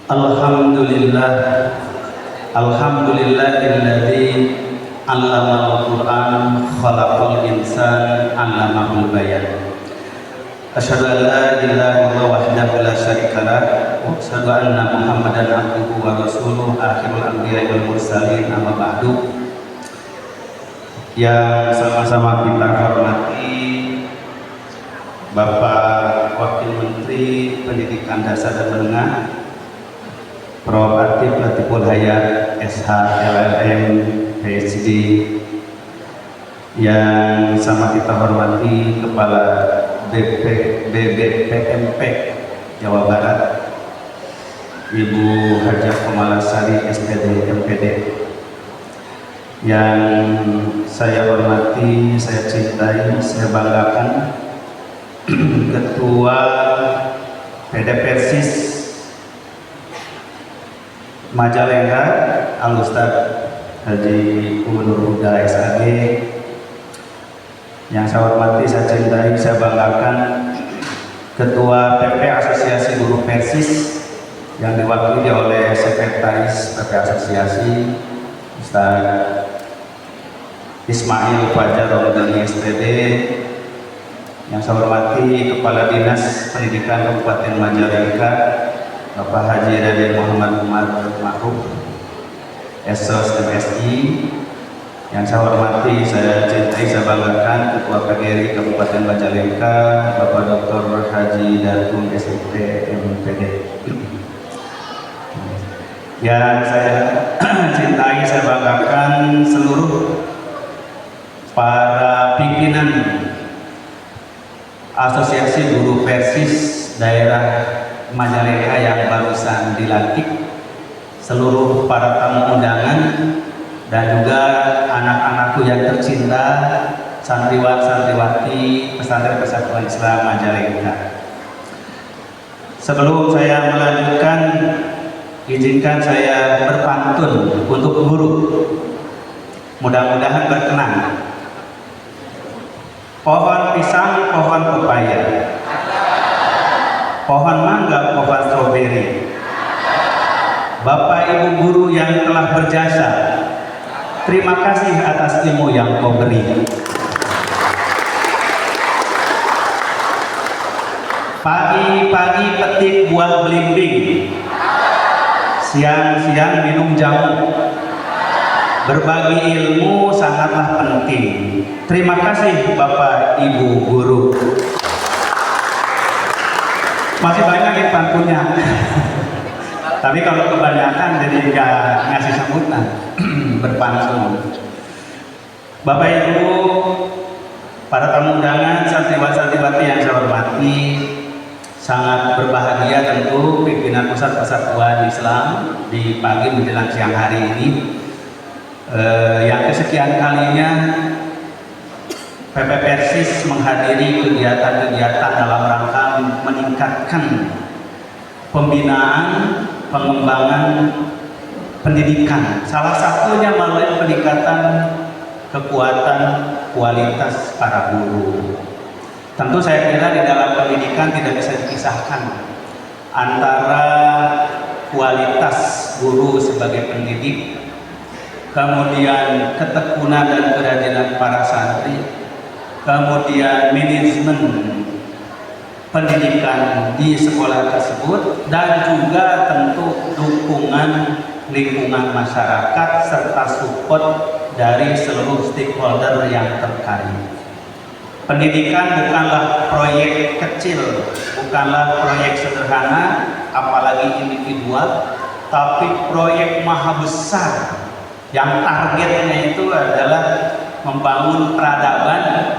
Alhamdulillah, alhamdulillahilladzi 'allamal Qur'an khalaqal insan 'allamahul bayan. Asyhadu an la ilaha illallah wahdahu la syarikalah wa asyhadu anna Muhammadan abduhu wa rasuluh akhirul anbiya'i wal mursalin, amma ba'du. Yang sama-sama kita hormati Bapak Wakil Menteri Pendidikan Dasar dan Menengah Prof. Atif Latiful Hayat SH LLM PhD, yang sama kita hormati Kepala BPMP Jawa Barat Ibu Hajah Komalasari SPD MPD, yang saya hormati, saya cintai, saya banggakan Ketua PD Persis Majalengka Al Ustaz Haji Gubernur Huda SAG, yang saya hormati, saya cintai, saya banggakan Ketua PP Asosiasi Guru Persis yang diwakili oleh Sekretaris PP Asosiasi Ustaz Ismail Fajar Romdani SPD, yang saya hormati Kepala Dinas Pendidikan Kabupaten Majalengka Bapak Haji Raden Muhammad Umar Ma'ruf Esos MSI, yang saya hormati, saya cintai, saya banggakan Ketua PGRI Kabupaten Majalengka Bapak Dr. Haji Datun SIP MPD, yang saya cintai, saya banggakan seluruh para pimpinan Asosiasi Guru Persis daerah Majalengka yang barusan dilantik, seluruh para tamu undangan, dan juga anak-anakku yang tercinta, santriwan-santriwati Pesantren Persatuan Islam Majalengka. Sebelum saya melanjutkan, izinkan saya berpantun untuk guru, mudah-mudahan berkenan. Pohon pisang, pohon pepaya, pohon mangga, pohon stroberi. Bapak Ibu guru yang telah berjasa, terima kasih atas ilmu yang kau beri. Pagi-pagi petik buah belimbing, siang-siang minum jamu. Berbagi ilmu sangatlah penting. Terima kasih Bapak Ibu guru. Masih banyak yang pantunnya. Tapi kalau kebanyakan jadi nggak ngasih sambutan. Berpantun. Bapak Ibu, para tamu undangan, santriwan-santriwati yang saya hormati, sangat berbahagia tentu pimpinan Pusat Persatuan Islam di pagi menjelang siang hari ini. Yang kesekian kalinya PP Persis menghadiri kegiatan-kegiatan dalam rangka meningkatkan pembinaan, pengembangan pendidikan. Salah satunya melalui peningkatan kekuatan kualitas para guru. Tentu saya kira di dalam pendidikan tidak bisa dipisahkan antara kualitas guru sebagai pendidik, kemudian ketekunan dan kerajinan para santri, kemudian manajemen pendidikan di sekolah tersebut, dan juga tentu dukungan lingkungan masyarakat serta support dari seluruh stakeholder yang terkait. Pendidikan bukanlah proyek kecil, bukanlah proyek sederhana, apalagi individual, tapi proyek maha besar yang targetnya itu adalah membangun peradaban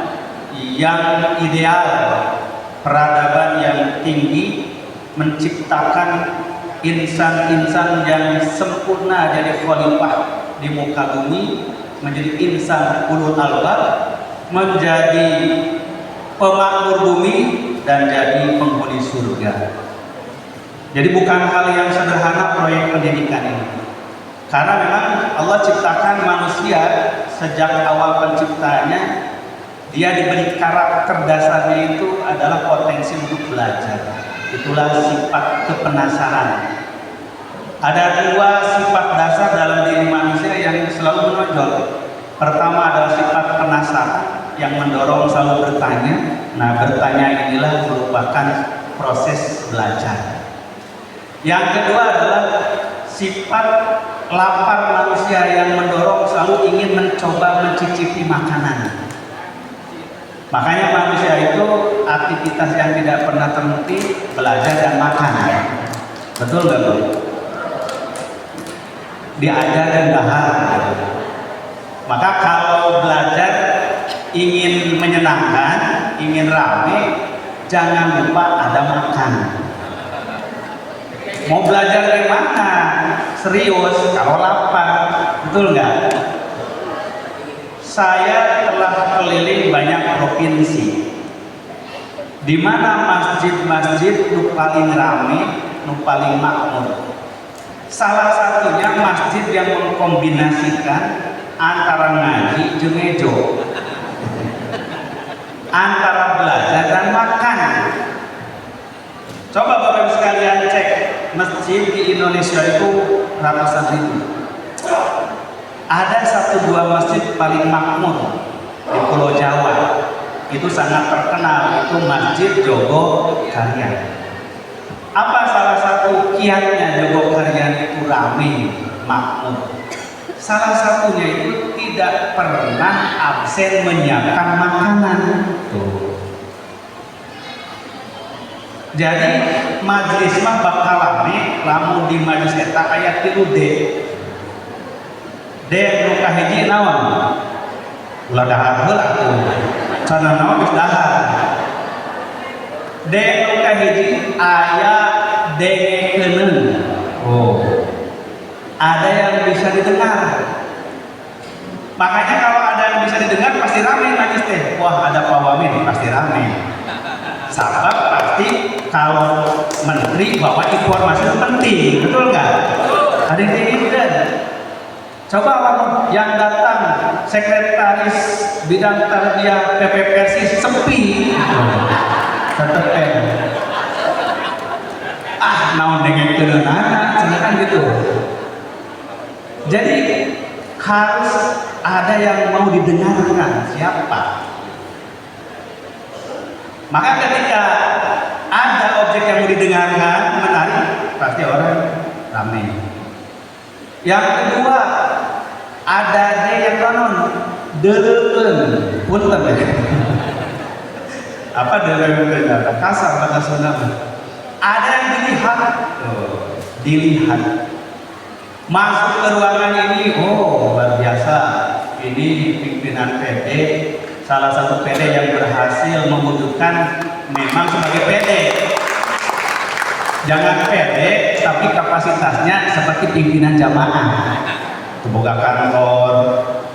yang ideal, peradaban yang tinggi, menciptakan insan-insan yang sempurna jadi khalifah di muka bumi, menjadi insan ulul albab, menjadi pemakmur bumi, dan jadi penghuni surga. Jadi bukan hal yang sederhana proyek pendidikan ini. Karena memang Allah ciptakan manusia sejak awal penciptanya, dia diberi karakter dasarnya itu adalah potensi untuk belajar. Itulah sifat kepenasaran. Ada dua sifat dasar dalam diri manusia yang selalu menonjol. Pertama adalah sifat penasaran yang mendorong selalu bertanya. Nah, bertanya inilah merupakan proses belajar. Yang kedua adalah sifat lapar manusia yang mendorong selalu ingin mencoba mencicipi makanan. Makanya manusia itu aktivitas yang tidak pernah terhenti, belajar dan makan. Betul nggak, Bu? Diajar dan dahar. Maka kalau belajar ingin menyenangkan, ingin ramai, jangan lupa ada makan. Mau belajar dari mana? Serius, kalau lapar, betul nggak? Saya telah keliling banyak provinsi, di mana masjid-masjid nu paling ramai, nu paling makmur. Salah satunya masjid yang mengkombinasikan antara ngaji jeung ngejo, antara belajar dan makan. Coba Bapak Ibu sekalian cek masjid di Indonesia itu ratusan ribu. Ada satu dua masjid paling makmur di Pulau Jawa, itu sangat terkenal, itu Masjid Jogokaryan. Apa salah satu kiatnya Jogokaryan itu ramai, makmur? Salah satunya itu tidak pernah absen menyiapkan makanan. Tuh. Jadi majelis mah bakal rame, lamun di majelis eta aya 3 D. D nu kahiji naon? Ulah dahar heula tuh. Cara naon geus dahar. D nu kahiji aya dengekeun. Oh. Ada yang bisa didengar. Makanya kalau ada yang bisa didengar pasti ramai majelis teh. Wah, ada Pak Wamen pasti ramai. Sabab pasti kalau menteri bawa informasi penting, betul nggak? Ada yang diinginkan. Coba yang datang sekretaris bidang tarbiyah PPPRC sepi, tetep naon dengan kenana, kan gitu. Jadi harus ada yang mau didengarkan. Siapa? Maka ketika ada objek yang mau didengarkan, menarik, pasti orang ramai. Yang kedua, ada yang konon deleukeun, punten ya. Apa deleukeun? Kasar bahasa Sunda. Ada yang dilihat, dilihat. Masuk ke ruangan ini, oh luar biasa. Ini pimpinan PD, salah satu PD yang berhasil membutuhkan memang sebagai PD. Jangan PD, tapi kapasitasnya seperti pimpinan jamaah. Teboga kantor,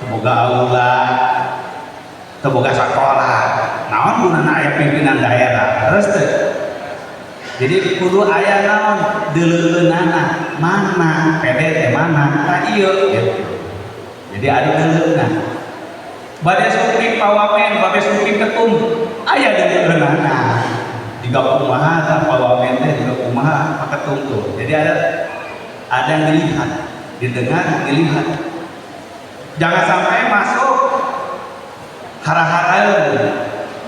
teboga aula, teboga sekolah. Naon gunana aya pimpinan daerah. Terus tuh. Jadi kudu aya naon deleuleunana, mana PD teh mana? Tah ieu gitu. Jadi ada deleuleunna. Bade suping pawamen, bade suping ketum, aya deleuleunana. Diga kumaha tah pawamen teh, diga kumaha pak ketum tuh. Jadi ada yang dilihat, didengar, dilihat. Jangan sampai masuk hara-hara.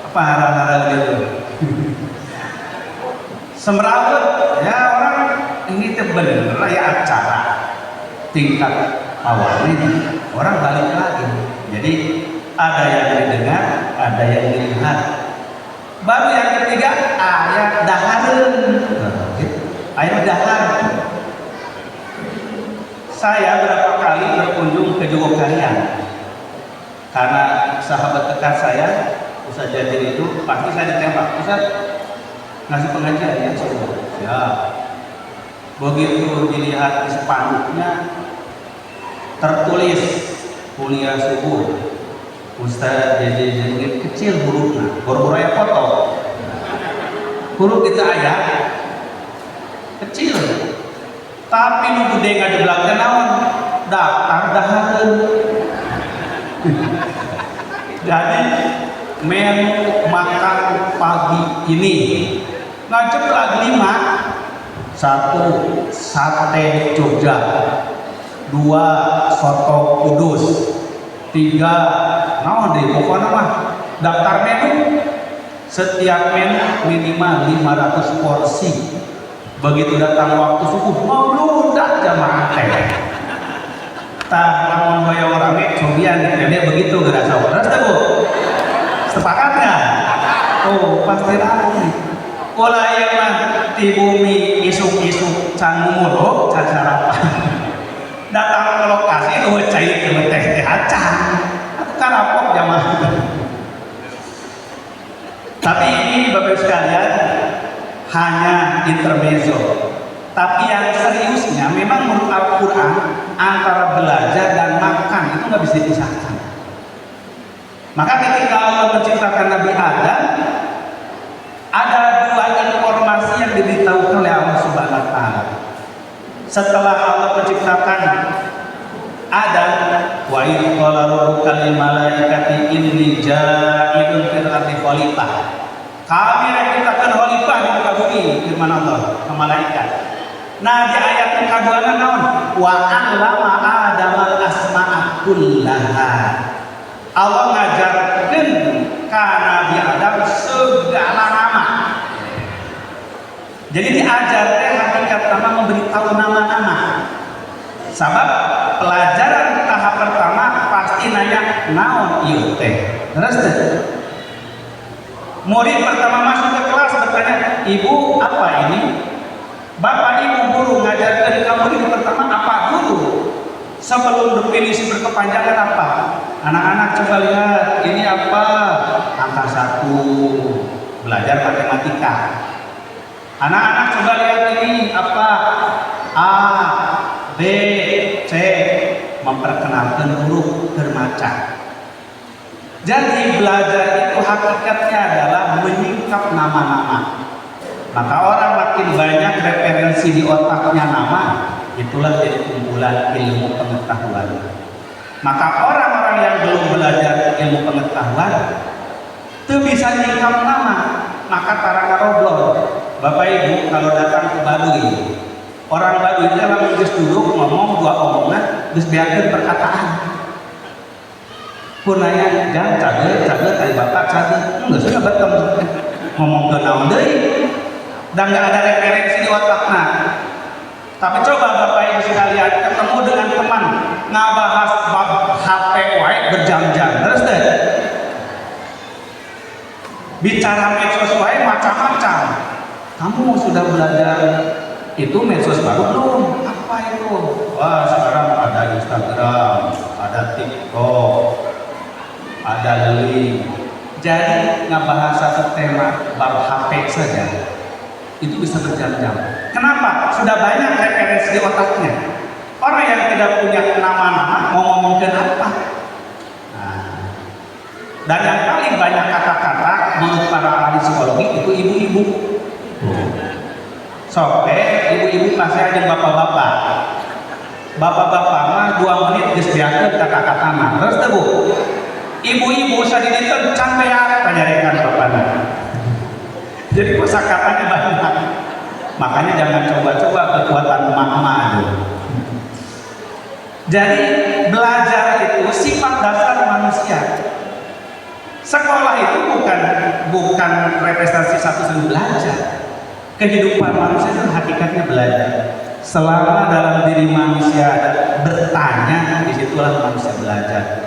Apa hara-hara gitu? Semrawut, ya orang ini teh bener ya acara tingkat awalnya orang balik lagi. Jadi ada yang didengar, ada yang dilihat. Baru yang ketiga ayat dahareun. Ayat dahar. Saya berapa kali berkunjung ke Jogokaryan karena sahabat dekat saya Ustaz Jazil itu pasti saya ditembak, Ustaz ngasih pengajian ya. Begitu dilihat di spanduknya tertulis kuliah subuh Ustaz jadi kecil hurufnya, boro-boro ya foto huruf kita ayat kecil, tapi nu gede ngajeblak teh naon daftar dahareun. Jadi menu makan pagi ini ngajeblak 5 1 sate Jogja, 2 soto Kudus, 3 naon deh pokoknya mah daftar menu. Setiap menu minimal 500 porsi. Begitu datang waktu subuh membludak jamaah teh. Tah lamun hoyong rame cobian dia begitu gerasa. Terus tuh Bu. Sepakat nggak? Oh pasti rame. Ulah ieu mah di bumi isuk-isuk can ngumuro can sarapan. Datang ke lokasi tuh cair teh acan. Atuh karapok jamaah. Tapi ini Bapak sekalian hanya intermezzo. Tapi yang seriusnya memang menurut Al-Quran antara belajar dan makan itu nggak bisa dipisahkan. Maka ketika Allah menciptakan Nabi Adam, ada 2 informasi yang diberitahukan oleh Allah Subhanahu Wa Taala. Setelah Allah menciptakan Adam, wa idh qala rabbuka lil malaikati inni ja'ilun fil ardi khalifah. Kami menciptakan khalifah di muka bumi, firman Allah ke malaikat. Nah di ayat yang kedua naon? Wa 'allama Adamal asma'a kullaha. Allah ngajarkeun ka Nabi Adam segala nama. Jadi diajar teh hakikat nama memberitahu nama-nama. Sabab pelajaran tahap pertama pasti nanya naon ieu teh. Terus teh murid pertama masuk ke kelas bertanya, "Ibu, apa ini?" Bapak ibu guru ngajarkan kamu ini pertama apa dulu? Sebelum definisi berkepanjangan apa? Anak-anak coba lihat, ini apa? Angka 1, belajar matematika. Anak-anak coba lihat ini apa? A, B, C, memperkenalkan huruf bermaca. Jadi belajar itu hakikatnya adalah menyingkap nama-nama. Maka orang makin banyak referensi di otaknya nama, itulah jadi kumpulan ilmu pengetahuan. Maka orang-orang yang belum belajar ilmu pengetahuan itu bisa nyingkap nama, maka tarang roblon. Bapak Ibu kalau datang ke Baduy, orang Baduy itu langsung geus duduk ngomong 2 omongan, geus biarkeun perkataan. Punanya jang cager tadi bapak cager, enggak sudah bertemu ngomong ke naon deui. Dan nggak ada referensi di otaknya. Tapi coba Bapak Ibu sekalian ketemu dengan teman ngabahas bab HP wae berjam-jam, terus deh bicara medsos wae macam-macam. Kamu sudah belajar itu medsos baru belum? Apa itu? Wah sekarang ada Instagram, ada TikTok, ada link. Jadi ngabahas satu tema bab HP saja itu bisa berjam-jam. Kenapa? Sudah banyak referensi di otaknya. Orang yang tidak punya nama-nama mau ngomongin apa? Nah, dan yang paling banyak kata-kata menurut para ahli psikologi itu ibu-ibu. Soalnya ibu-ibu pasti ada bapak-bapak. Bapak-bapak mah 2 menit geus biakeun kata-kata mah. Terus teh Bu. Ibu-ibu sadiditeun can beak panyarekan bapana. Jadi kosakatanya banyak. Makanya jangan coba-coba kekuatan emak-emak dulu. Jadi belajar itu sifat dasar manusia. Sekolah itu bukan representasi satu belajar. Kehidupan manusia itu hakikatnya belajar. Selama dalam diri manusia bertanya, disitulah manusia belajar.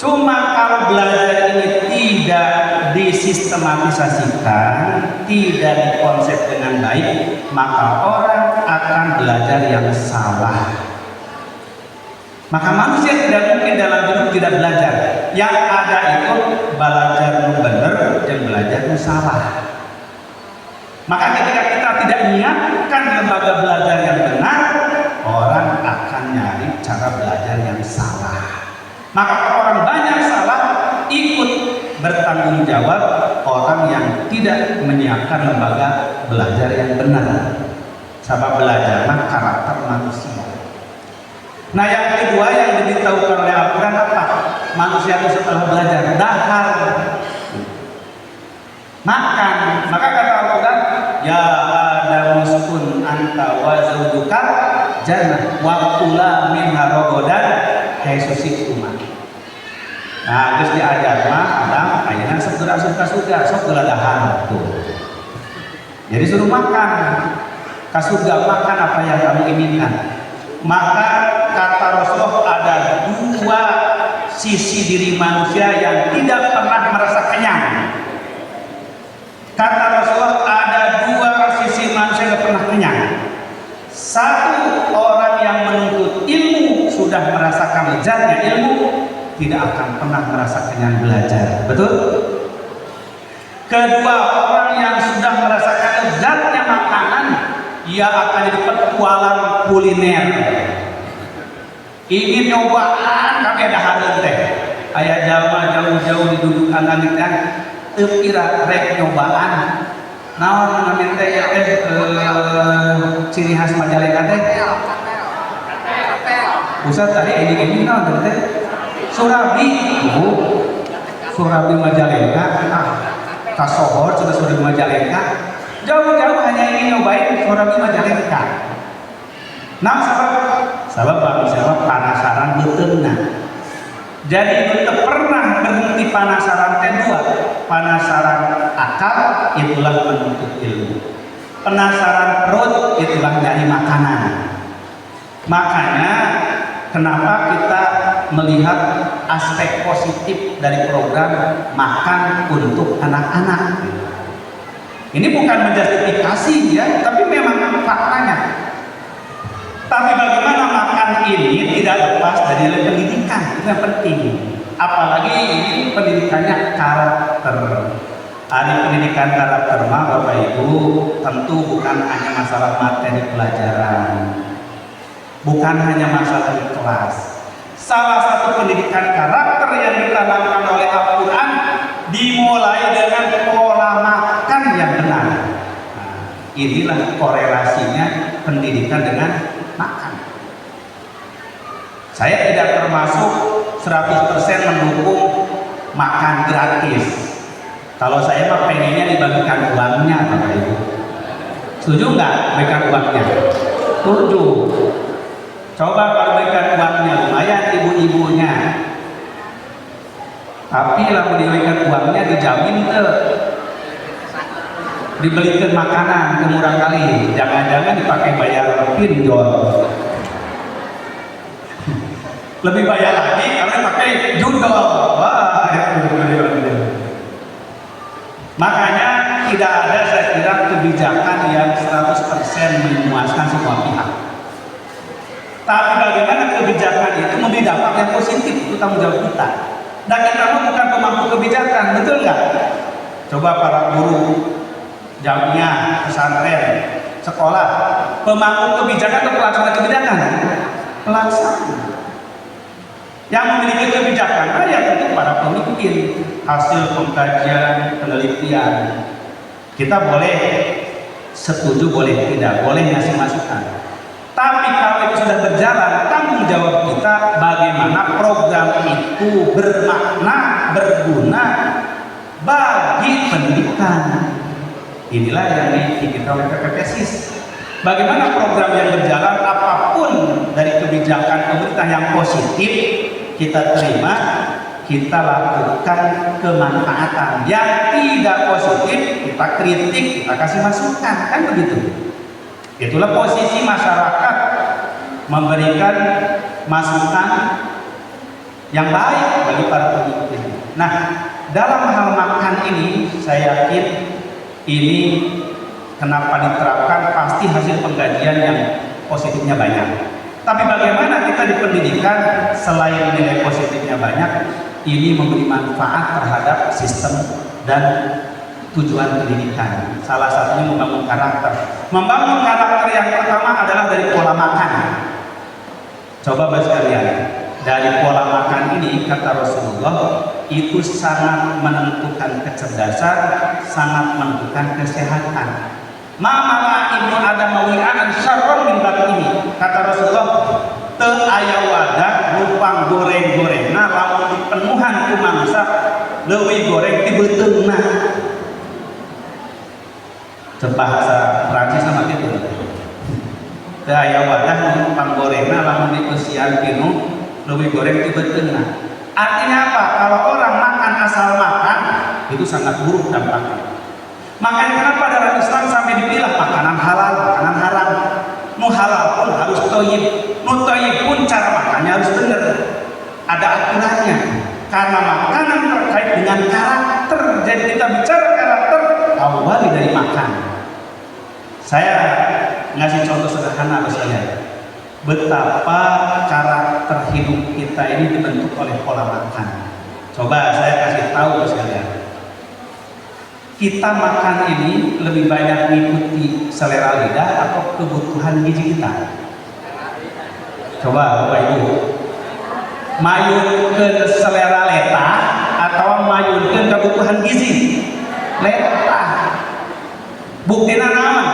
Cuma kalau belajar ini tidak disistematisasikan, tidak dikonsep dengan baik, maka orang akan belajar yang salah. Maka manusia tidak mungkin dalam hidup tidak belajar. Yang ada itu belajar yang benar dan belajar yang salah. Maka ketika kita tidak menyiapkan lembaga belajar yang benar, orang akan nyari cara belajar yang salah. Maka orang banyak salah ikut bertanggung jawab orang yang tidak menyiapkan lembaga belajar yang benar. Sebab belajar karakter manusia. Nah yang kedua yang diberitahukan oleh Al-Quran apa? Manusia itu setelah belajar dahar makan. Maka kata Al-Quran, ya Adam uskun anta wa zawjuka jannah wa kula minha ragadan haitsu syi'tuma. Nah, geus diajar mah Adam ayeuna segera surga sok geladahan tuh. Jadi suruh makan ke surga, makan apa yang kamu inginkan. Maka kata Rasulullah ada dua sisi diri manusia yang tidak pernah merasa kenyang. Kata Rasulullah ada dua sisi manusia yang pernah kenyang. Satu, orang yang menuntut ilmu sudah merasakan lezatnya ilmu, tidak akan pernah merasa kenyang belajar. Betul? Kedua, orang yang sudah merasakan lezatnya makanan, ia akan jadi petualang kuliner. Ingin nyobaan kami ada hareun teh. Aya jalma jauh-jauh di dudukan langit teh teu kira rek nyobaan. Naon namanya teh ya ciri khas Majalengka teh? Pusat tadi ini naon teh? Surabi. Surabi Majalengka. Kasohor sudah Surabi Majalengka. Jauh-jauh hanya ingin nyobain Surabi Majalengka. Nah, sabab bagi siapa penasaran beteuna. Jadi itu pernah berhenti penasaran kedua. Penasaran akal itulah menuntut ilmu. Penasaran perut itulah nyari makanan. Makanya kenapa kita melihat aspek positif dari program makan untuk anak-anak. Ini bukan menjustifikasi ya, tapi memang faktanya. Tapi bagaimana makan ini tidak lepas dari pendidikan, itu yang penting. Apalagi ini pendidikannya karakter. Ada pendidikan karakter mah Bapak Ibu tentu bukan hanya masalah materi pelajaran, bukan hanya masalah di kelas. Salah satu pendidikan karakter yang ditanamkan oleh Al-Quran dimulai dengan pola makan yang benar. Nah, inilah korelasinya pendidikan dengan makan. Saya tidak termasuk 100% mendukung makan gratis. Kalau saya mah pengennya dibagikan uangnya, Bapak Ibu. Setuju nggak bagikan uangnya? Setuju. Coba kalau bagikan uangnya lumayan ibu-ibunya. Tapi lalu diberikan uangnya dijamin tuh dibelikan makanan murah kali, jangan-jangan dipakai bayar pinjol. Lebih bayar lagi karena pakai judol. Wah, makanya tidak ada saya kira kebijakan yang 100% memuaskan semua pihak. Tapi bagaimana kebijakan itu memberi dampak yang positif, itu tanggung jawab kita. Dan kita bukan pemangku kebijakan, betul nggak? Coba para guru jamiah, pesantren, sekolah, pemangku kebijakan atau pelaksana kebijakan? Pelaksana. Yang memiliki kebijakan, ya tentu para pemimpin, hasil pengkajian, penelitian. Kita boleh setuju, boleh tidak, boleh ngasih masukan. Tapi kalau itu sudah berjalan, tanggung jawab kita bagaimana program itu bermakna, berguna bagi pendidikan. Inilah yang dipikirkan oleh PPPSIS. Bagaimana program yang berjalan, apapun dari kebijakan pemerintah yang positif kita terima, kita lakukan kemanfaatan. Yang tidak positif kita kritik, kita kasih masukan, kan begitu. Itulah posisi masyarakat memberikan masukan yang baik bagi para pemimpin. Nah, dalam hal makan ini saya yakin ini kenapa diterapkan pasti hasil pengkajian yang positifnya banyak. Tapi bagaimana kita di pendidikan selain nilai positifnya banyak, ini memberi manfaat terhadap sistem dan tujuan pendidikan. Salah satunya membangun karakter. Membangun karakter yang pertama adalah dari pola makan. Coba Bapak sekalian, dari pola makan ini kata Rasulullah itu sangat menentukan kecerdasan, sangat menentukan kesehatan. Ma'amala ibnu Adam mawi'an syarron min batnihi, kata Rasulullah, teu aya wadah lupang goreng-gorengna lamun dipenuhan ku mangsa leuwih goreng ti beuteungna. Bahasa Prancis sama gitu. teu aya wadah nu panggorengna lamun dipeusian pinu leuwih goreng ti beteungna. Artinya apa? Kalau orang makan asal makan itu sangat buruk dampaknya. Makanya kenapa dalam Islam sampai dipilah makanan halal, makanan haram. Nu halal pun harus thayyib, nu thayyib pun cara makannya harus benar. Ada aturannya. Karena makanan terkait dengan karakter. Jadi kita bicara karakter, awali dari makan. Saya ngasih contoh sederhana misalnya. Betapa karakter hidup kita ini dibentuk oleh pola makan. Coba saya kasih tahu sekalian. Kita makan ini lebih banyak mengikuti selera lidah atau kebutuhan gizi kita? Coba Bapak Ibu, mayunkeun selera leta atau mayunkeun kebutuhan gizi? Leta. Buktina naon?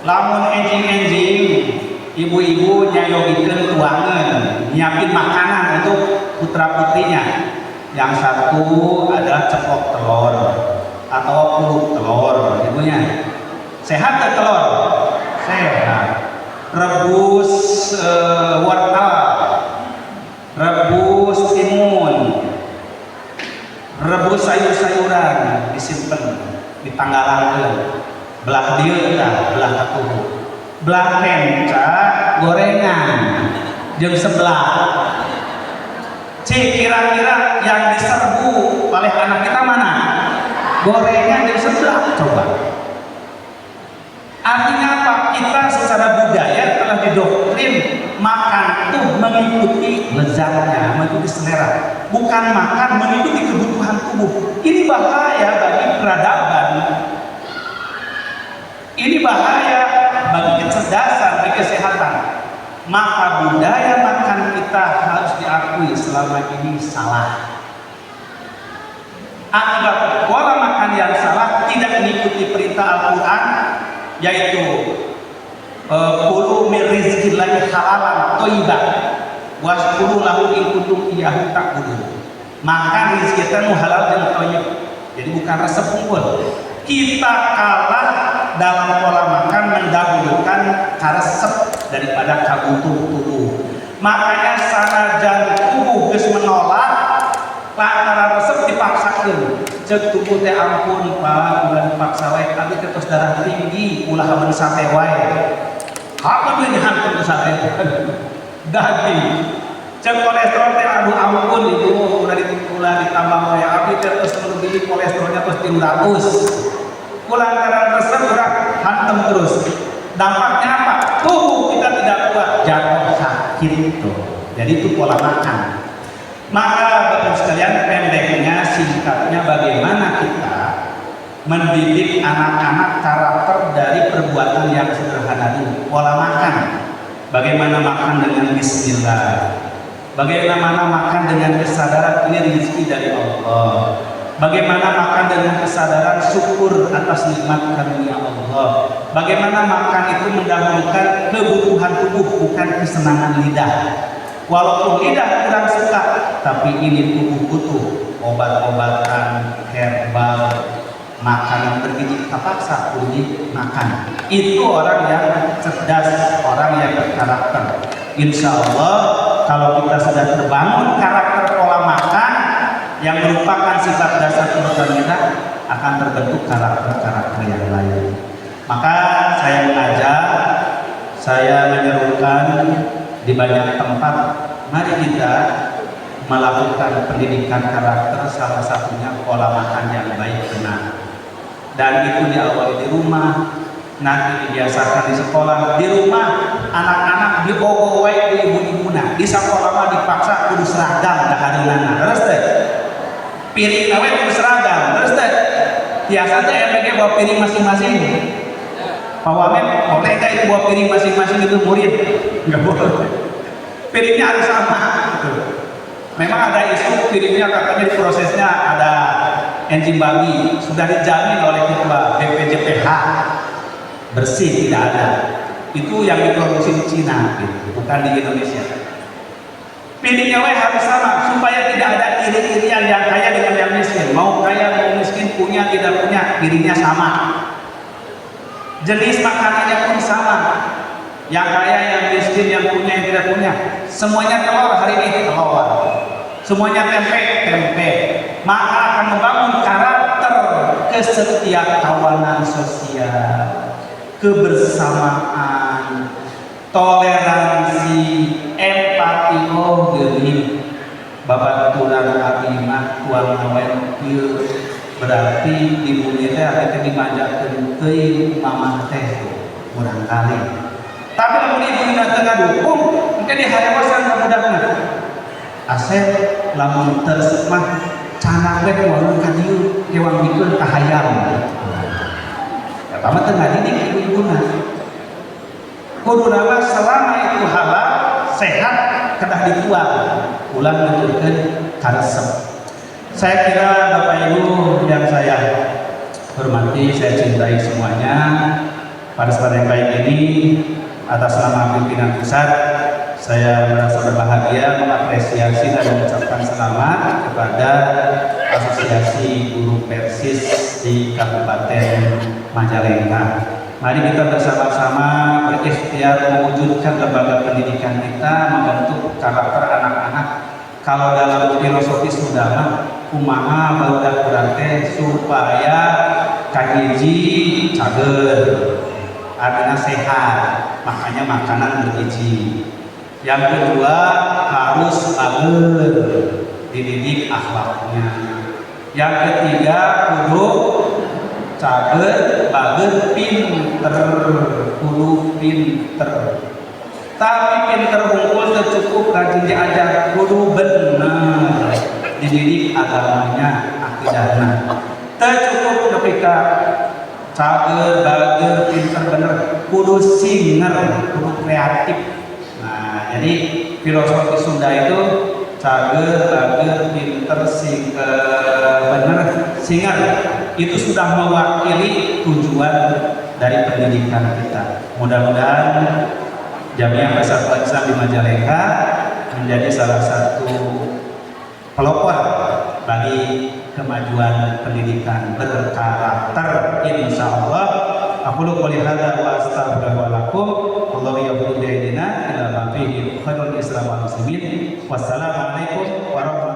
Lamun enjing-enjing ibu-ibu nyayogikeun tuangan, nyiapin makanan untuk putra-putrinya. Yang satu adalah ceplok telur atau puluk telur, ibunya. Sehat ke telur? Sehat. Rebus wortel, rebus timun, rebus sayur-sayuran, disimpan, ditanggalankeun. Belah dieu tah, belah katuhu. Belah kenca gorengan jeung sebelah. Cik, kira-kira yang diserbu oleh anak kita mana? Gorengan jeung sebelah. Coba. Artinya apa? Kita secara budaya telah didoktrin makan itu mengikuti lezatnya, mengikuti selera, bukan makan mengikuti kebutuhan tubuh. Ini bahaya bagi peradaban. Ini bahaya bagi kecerdasan, bagi kesehatan. Maka budaya makan kita harus diakui selama ini salah. Akibat pola makan yang salah tidak mengikuti perintah Al-Quran, yaitu kulu min rizqillahi halalan thayyiban washkuru lahu in kuntum iyyahu ta'budun. Makan rezeki kita nu halal dan thayyib. Jadi bukan resep unggul. Kita kalah dalam pola makan mendahulukan karesep daripada kabutuh tubuh. Makanya sanajan tubuh geus menolak lantaran resep dipaksakeun. Cek tubuh teh ampun Pak, ulah dipaksa wae abi teh tos darah tinggi ulah hamun sate wae. Hamun deui hantu sate. Daging. Cek kolesterol teh aduh ampun itu ulah ditambah wae abi teh tos melebihi kolesterolnya tos 300. Lantaran resep udah hantem terus. Dampaknya apa? Tubuh kita tidak kuat, jatuh sakit tuh. Jadi itu pola makan. Maka Bapak sekalian, pendeknya, singkatnya, bagaimana kita mendidik anak-anak karakter dari perbuatan yang sederhana dulu. Pola makan. Bagaimana makan dengan bismillah. Bagaimana makan dengan kesadaran ini rezeki dari Allah. Bagaimana makan dengan kesadaran syukur atas nikmat karunia Allah. Bagaimana makan itu mendahulukan kebutuhan tubuh, bukan kesenangan lidah. Walaupun lidah kurang suka, tapi ini tubuh butuh obat-obatan herbal, makanan bergizi terpaksa kulit makan. Itu orang yang cerdas, orang yang berkarakter. Insya Allah kalau kita sudah terbangun karakter pola makan yang merupakan sifat dasar kehidupan kita, akan terbentuk karakter-karakter yang lain. Maka saya mengajak, saya menyerukan di banyak tempat, mari kita melakukan pendidikan karakter, salah satunya pola makan yang baik benar. Dan itu diawali di rumah, nanti dibiasakan di sekolah. Di rumah anak-anak diogoh wae di ibu-ibuna, di sekolah mah dipaksa kudu seragam dahareunana. Terus teh piring nawe kudu seragam. Terus teh biasa teh MPG bawa piring masing-masing. Pak Wamen, boleh nggak itu bawa piring masing-masing itu murid? Nggak boleh. Piringnya harus sama. Gitu. Memang ada isu piringnya katanya prosesnya ada enzim babi, sudah dijamin oleh ketua BPJPH bersih, tidak ada. Itu yang diproduksi di Cina, gitu, bukan di Indonesia. Piringnya harus sama supaya tidak ada iri-irian yang kaya dengan yang miskin. Mau kaya mau miskin, punya tidak punya, piringnya sama. Jenis makanannya pun sama. yang kaya, yang miskin, yang punya, yang tidak punya, semuanya telur hari ini telur, semuanya tempe, tempe. Maka akan membangun karakter kesetiakawanan sosial, kebersamaan, toleransi, empati. Oh geuning babaturan abdi mah tuang ngawen ieu berarti di bumi teh aya dimanjakeun teuing mamah teh barangkali. Tapi lamun ibuna teu ngadukung engke diharewasan ka budakna. Asep lamun teu mah canak we kumaha ka dieu kewang dikeun ka hayam. Eta mah teu ngadidik ibu-ibuna. Kuduna mah selama itu halal sehat kedah dituang ulang nuturkeun karesep. Saya kira Bapak Ibu yang saya hormati, saya cintai semuanya, pada kesempatan yang baik ini atas nama pimpinan pusat saya merasa berbahagia mengapresiasi dan mengucapkan selamat kepada Asosiasi Guru Persis di Kabupaten Majalengka. Mari kita bersama-sama berikhtiar mewujudkan lembaga pendidikan kita, membentuk karakter anak-anak. Kalau dalam filosofi Sunda kumaha barudak urang teh supaya kahiji cager, artinya sehat, makanya makanan bergizi. Yang kedua harus bager, dididik akhlaknya. Yang ketiga kudu cager, bager, pinter, kudu pinter. Tapi pinter hungkul teu cukup, rajin diajar, kudu bener, dididik agamanya, akidahna. Teu cukup ketika cager, bager, pinter, bener, kudu singer, kudu kreatif. Nah, jadi filosofi Sunda itu cager, bager, pinter, bener, singer. Itu sudah mewakili tujuan dari pendidikan kita. Mudah-mudahan Jamiah Persatuan Islam di Majalengka menjadi salah satu pelopor bagi kemajuan pendidikan berkarakter, insya Allah. Aku qouli hadza wa astaghfirullahaladzim. Allahu yaqulu bi aidina ila ma fihi khairul Islam wal muslimin. Wassalamualaikum warahmatullahi wabarakatuh.